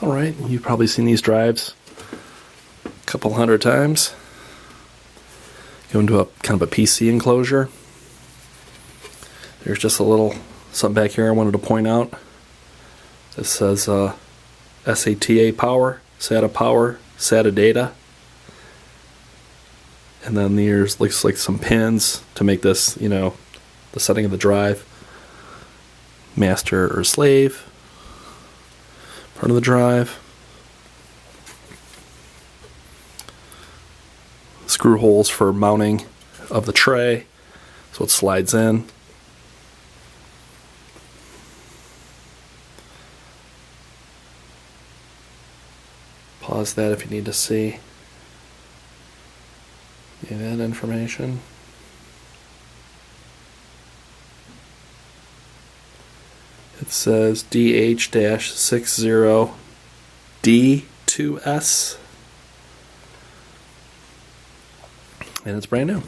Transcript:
Alright, you've probably seen these drives a couple hundred times. Go into a kind of a PC enclosure. There's just a little something back here I wanted to point out. It says SATA power, SATA power, SATA data. And then there's looks like some pins to make this, you know, the setting of the drive. Master or slave. Part of the drive. Screw holes for mounting of the tray, so it slides in. Pause that if you need to see that information. It says DH-60D2S, and it's brand new.